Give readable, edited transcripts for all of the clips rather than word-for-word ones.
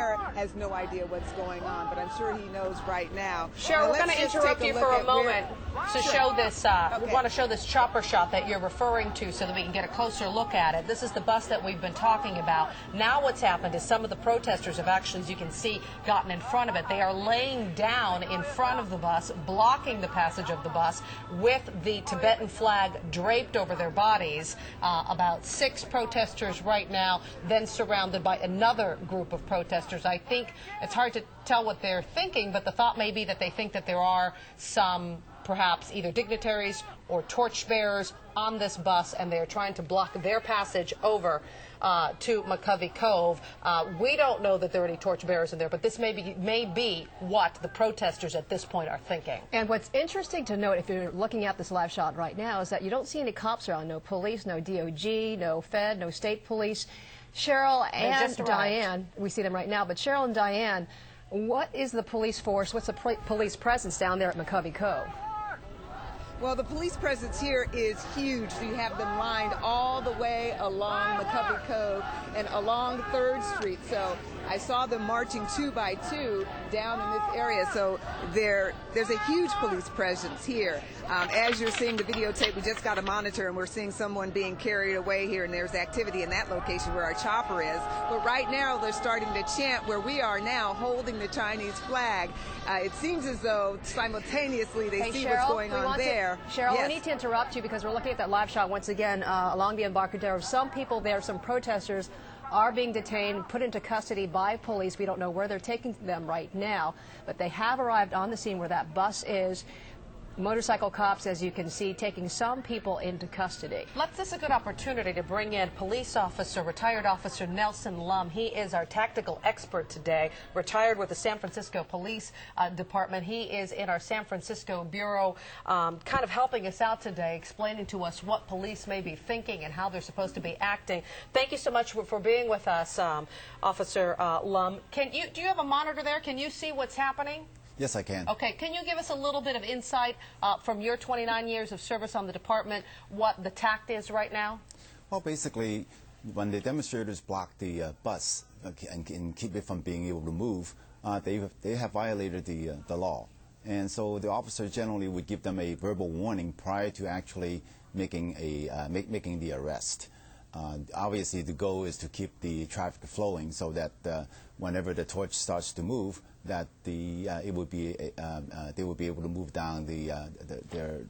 mayor has no idea what's going on, but I'm sure he knows right now. Cheryl, we're going to interrupt you for a moment to show this. We want to show this chopper shot that you're referring to so that we can get a closer look at it. This is the bus that we've been talking about. Now what's happened is some of the protesters have actually, as you can see, gotten in front of it. They are laying down in front of the bus, blocking the passage of the bus with the Tibetan flag draped over their bodies. About 6 protesters right now, then surrounded by another group of protesters. I think it's hard to tell what they're thinking, but the thought may be that they think that there are some perhaps either dignitaries or torchbearers on this bus, and they're trying to block their passage over to McCovey Cove. We don't know that there are any torchbearers in there, but this may be what the protesters at this point are thinking. And what's interesting to note, if you're looking at this live shot right now, is that you don't see any cops around, no police, no DOG, no Fed, no state police. Cheryl and Diane, we see them right now, but Cheryl and Diane, what is the police force, what's the police presence down there at McCovey Cove? Well, the police presence here is huge. So you have them lined all the way along McCovey Cove and along 3rd Street. So I saw them marching 2 by 2 down in this area. So there's a huge police presence here. As you're seeing the videotape, we just got a monitor and we're seeing someone being carried away here, and there's activity in that location where our chopper is. But right now they're starting to chant where we are now, holding the Chinese flag. It seems as though simultaneously they see Cheryl, what's going on there. Cheryl, yes. We need to interrupt you because we're looking at that live shot once again along the Embarcadero. Some people there, some protesters, are being detained, put into custody by police. We don't know where they're taking them right now, but they have arrived on the scene where that bus is. Motorcycle cops, as you can see, taking some people into custody. This is a good opportunity to bring in police officer, retired officer Nelson Lum. He is our tactical expert today, retired with the San Francisco Police Department. He is in our San Francisco Bureau, kind of helping us out today, explaining to us what police may be thinking and how they're supposed to be acting. Thank you so much for being with us, Officer Lum. Do you have a monitor there? Can you see what's happening? Yes, I can. Okay, can you give us a little bit of insight from your 29 years of service on the department, what the tact is right now? Well, basically, when the demonstrators block the bus and keep it from being able to move, they have violated the law. And so the officer generally would give them a verbal warning prior to actually making the arrest. Obviously, the goal is to keep the traffic flowing so that whenever the torch starts to move, that they would be able to move down their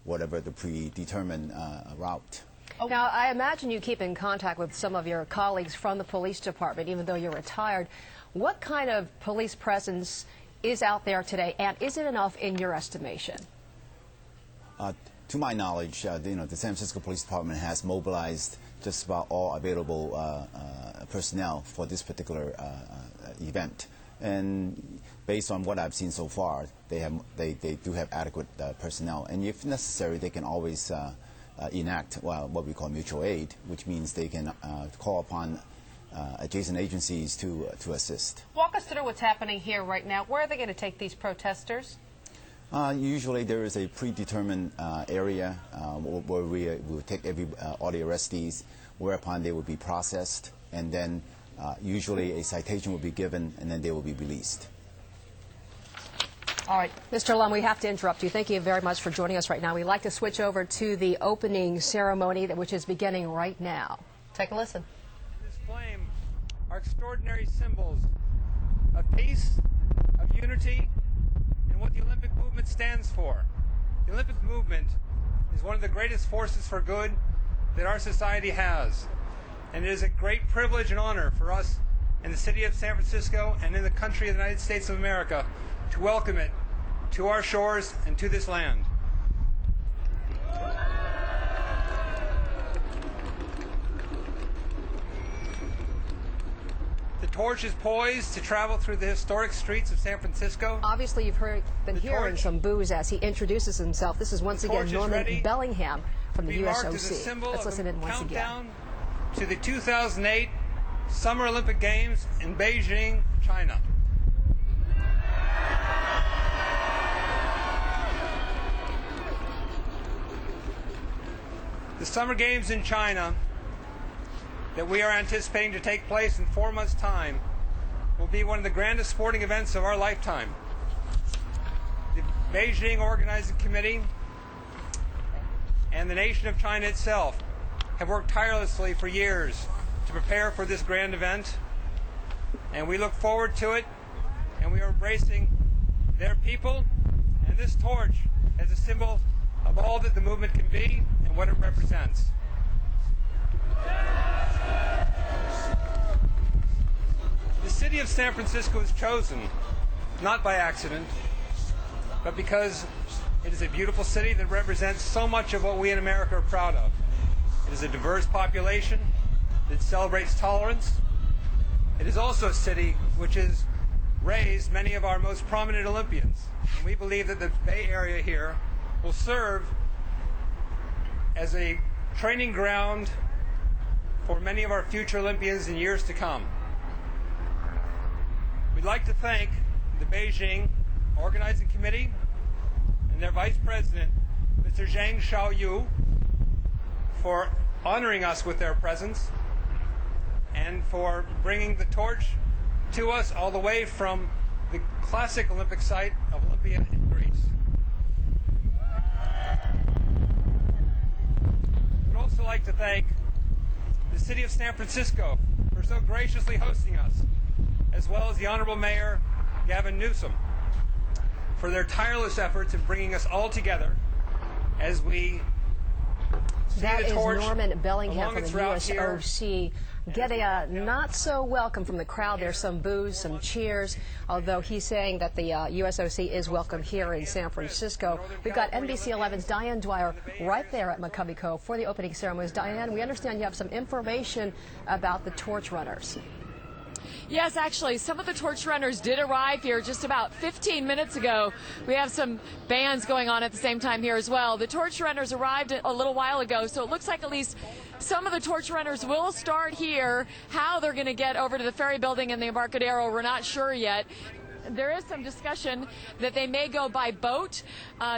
whatever the predetermined route. Now, I imagine you keep in contact with some of your colleagues from the police department, even though you're retired. What kind of police presence is out there today, and is it enough in your estimation? To my knowledge, the San Francisco Police Department has mobilized just about all available personnel for this particular event. And based on what I've seen so far, they do have adequate personnel. And if necessary, they can always enact what we call mutual aid, which means they can call upon adjacent agencies to assist. Walk us through what's happening here right now. Where are they going to take these protesters? Usually there is a predetermined area where we will take all the arrestees, whereupon they will be processed, and then usually a citation will be given, and then they will be released. All right, Mr. Lum, we have to interrupt you. Thank you very much for joining us right now. We'd like to switch over to the opening ceremony, which is beginning right now. Take a listen. This flame are extraordinary symbols of peace, of unity, and what the Olympic movement stands for. The Olympic movement is one of the greatest forces for good that our society has. And it is a great privilege and honor for us in the city of San Francisco and in the country of the United States of America to welcome it to our shores and to this land. The torch is poised to travel through the historic streets of San Francisco. Obviously, you've been hearing some boos as he introduces himself. This is once again Norman Bellingham from the USOC. Let's listen in once again. To the 2008 Summer Olympic Games in Beijing, China. The Summer Games in China that we are anticipating to take place in 4 months' time will will be one of the grandest sporting events of our lifetime. The Beijing Organizing Committee and the nation of China itself have worked tirelessly for years to prepare for this grand event, and we look forward to it, and we are embracing their people and this torch as a symbol of all that the movement can be and what it represents. The city of San Francisco is chosen not by accident, but because it is a beautiful city that represents so much of what we in America are proud of. It is a diverse population that celebrates tolerance. It is also a city which has raised many of our most prominent Olympians. And we believe that the Bay Area here will serve as a training ground for many of our future Olympians in years to come. We'd like to thank the Beijing Organizing Committee and their Vice President, Mr. Zhang Xiaoyu, for honoring us with their presence and for bringing the torch to us all the way from the classic Olympic site of Olympia in Greece. We'd also like to thank the City of San Francisco for so graciously hosting us, as well as the Honorable Mayor, Gavin Newsom, for their tireless efforts in bringing us all together as we see that the is torch Norman Bellingham along from its the route here. USOC getting a not so welcome from the crowd. There's some boos, some cheers, although he's saying that the USOC is welcome here in San Francisco. We've got NBC 11's Diane Dwyer right there at McCovey Cove for the opening ceremonies. Diane, we understand you have some information about the torch runners. Yes, actually, some of the torch runners did arrive here just about 15 minutes ago. We have some bands going on at the same time here as well. The torch runners arrived a little while ago, so it looks like at least some of the torch runners will start here. How they're going to get over to the ferry building and the Embarcadero, we're not sure yet. There is some discussion that they may go by boat.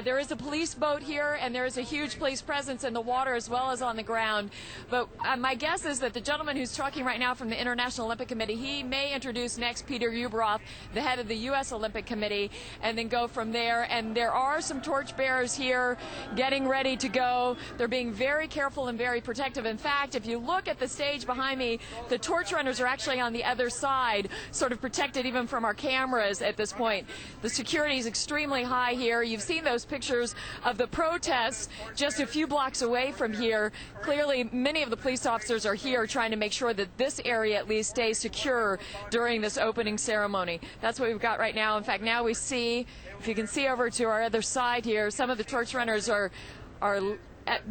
There is a police boat here, and there is a huge police presence in the water as well as on the ground. But my guess is that the gentleman who's talking right now from the International Olympic Committee, he may introduce next Peter Ueberroth, the head of the U.S. Olympic Committee, and then go from there. And there are some torch bearers here getting ready to go. They're being very careful and very protective. In fact, if you look at the stage behind me, the torch runners are actually on the other side, sort of protected even from our cameras at this point. The security is extremely high here. You've seen those pictures of the protests just a few blocks away from here. Clearly, many of the police officers are here trying to make sure that this area at least stays secure during this opening ceremony. That's what we've got right now. In fact, now we see, if you can see over to our other side here, some of the torch runners are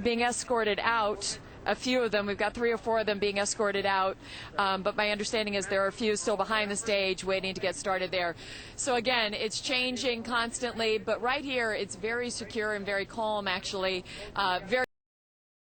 being escorted out. A few of them, we've got 3 or 4 of them being escorted out, but my understanding is there are a few still behind the stage waiting to get started there. So again, it's changing constantly, but right here it's very secure and very calm actually. Very